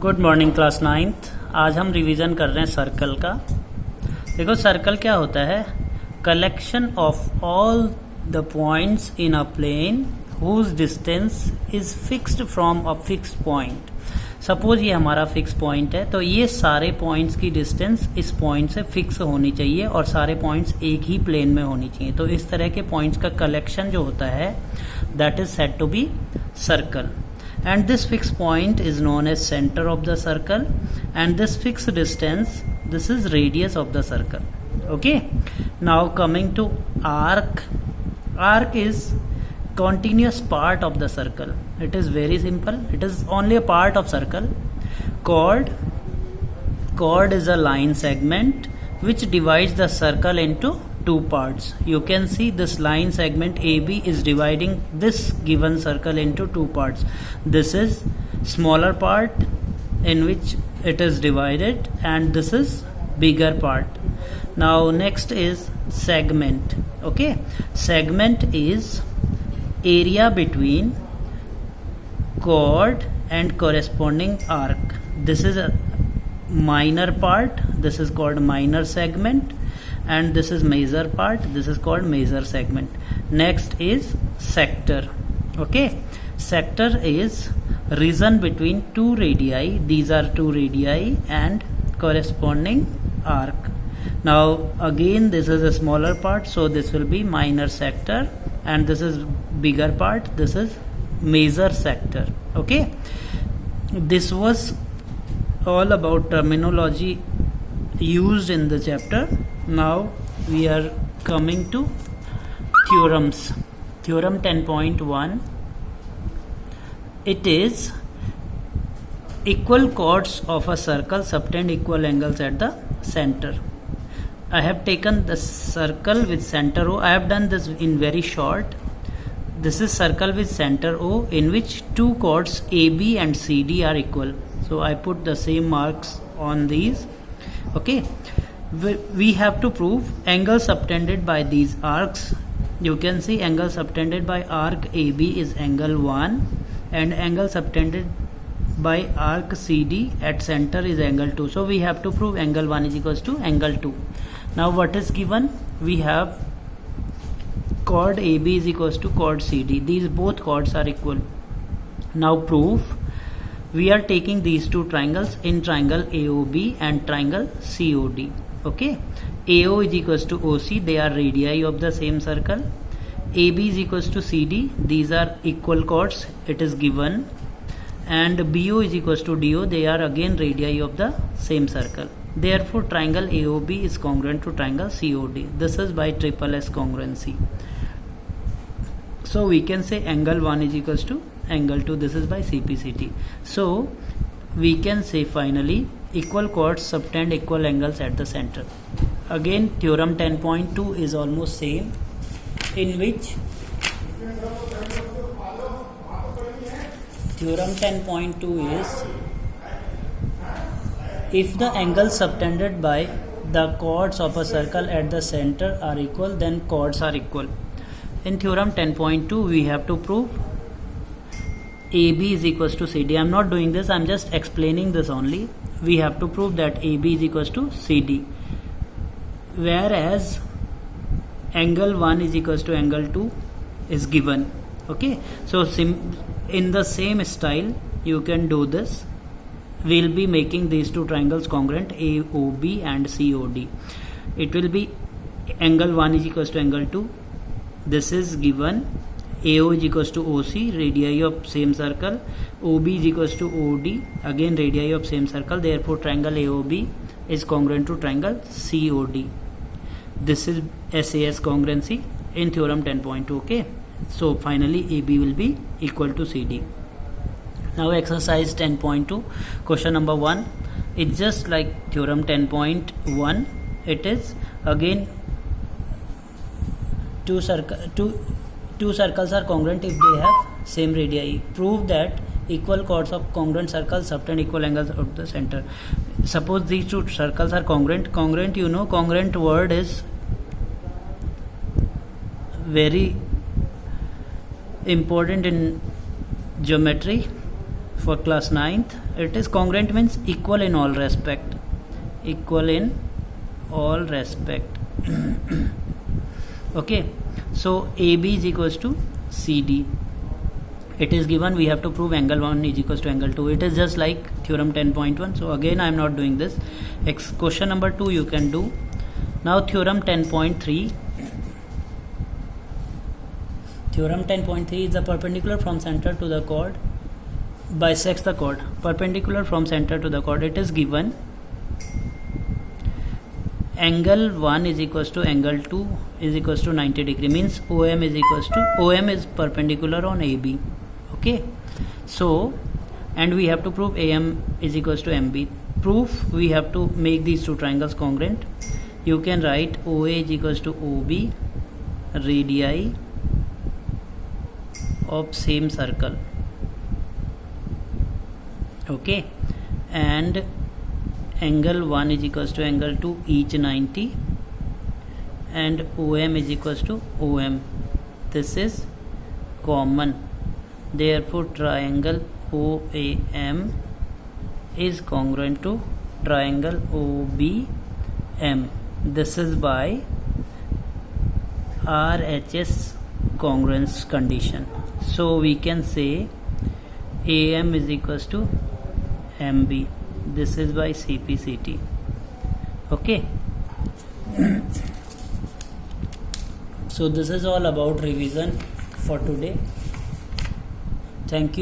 Good morning class ninth. आज हम revision कर रहे हैं सर्कल का। देखो सर्कल क्या होता है, collection of all the points in a plane whose distance is fixed from a fixed point. Suppose ये हमारा फिक्स पॉइंट है, तो ये सारे पॉइंट्स की डिस्टेंस इस पॉइंट से फिक्स होनी चाहिए और सारे पॉइंट्स एक ही प्लेन में होनी चाहिए। तो इस तरह के पॉइंट्स का कलेक्शन जो होता है that is said to be circle, and this fixed point is known as center of the circle, and this fixed distance, this is radius of the circle. Okay, now coming to arc. Arc is continuous part of the circle. It is very simple, it is only a part of circle. Chord is a line segment which divides the circle into two parts. You can see this line segment AB is dividing this given circle into two parts. This is smaller part in which it is divided, and this is bigger part. Now next is segment. Okay, segment is area between chord and corresponding arc. This is a minor part, this is called minor segment, and this is major part, this is called major segment. Next is sector. Okay, sector is region between two radii, these are two radii, and corresponding arc. Now again this is a smaller part, so this will be minor sector, and this is bigger part, this is major sector. Okay, this was all about terminology used in the chapter. Now we are coming to theorems. Theorem 10.1, it is equal chords of a circle subtend equal angles at the center. I have taken the circle with center O. I have done this in very short. This is circle with center O in which two chords AB and CD are equal. So I put the same marks on these. Okay, we have to prove angle subtended by these arcs. You can see angle subtended by arc AB is angle 1, and angle subtended by arc CD at center is angle 2. So we have to prove angle 1 is equals to angle 2. Now what is given? We have chord AB is equals to chord CD. These both chords are equal. Now proof. We are taking these two triangles in triangle AOB and triangle COD. Okay, AO is equals to OC, they are radii of the same circle. AB is equals to CD, these are equal chords, it is given. And BO is equals to DO, they are again radii of the same circle. Therefore triangle AOB is congruent to triangle COD. This is by triple S congruency. So we can say angle 1 is equals to angle 2, this is by CPCT. So we can say finally equal chords subtend equal angles at the center. Again theorem 10.2 is almost same, in which theorem 10.2 is if the angles subtended by the chords of a circle at the center are equal, then chords are equal. In theorem 10.2 we have to prove AB is equals to CD. I am not doing this, I am just explaining this only. We have to prove that AB is equals to CD, whereas angle 1 is equals to angle 2 is given. Okay, so in the same style you can do this. We will be making these two triangles congruent, AOB and COD. It will be angle 1 is equals to angle 2, this is given. AO is equals to OC, radii of same circle. OB is equals to OD, again radii of same circle. Therefore triangle AOB is congruent to triangle COD. This is SAS congruency in theorem 10.2. Okay, so finally AB will be equal to CD. Now exercise 10.2, question number 1. It's just like theorem 10.1. It is again two circles are congruent if they have same radii. Prove that equal chords of congruent circles subtend equal angles at the center. Suppose these two circles are congruent. Congruent, you know, congruent word is very important in geometry. for class 9th. It is congruent means equal in all respect. Equal in all respect. Okay, so AB is equals to CD. It is given, we have to prove angle 1 is equals to angle 2. It is just like theorem 10.1. So again I am not doing this. Question number 2 you can do. Now theorem 10.3. Theorem 10.3 is the perpendicular from center to the chord bisects the chord. Perpendicular from center to the chord. It is given angle 1 is equals to angle 2 is equals to 90 degree, means OM is equals to, OM is perpendicular on AB. Okay, so and we have to prove AM is equals to MB. Proof, we have to make these two triangles congruent. You can write OA is equals to OB, radii of same circle. Okay, and angle 1 is equals to angle 2, each 90, and OM is equals to OM. This is common. Therefore triangle OAM is congruent to triangle OBM. This is by RHS congruence condition. So we can say AM is equals to MB. This is by CPCT. Okay. So this is all about revision for today. Thank you.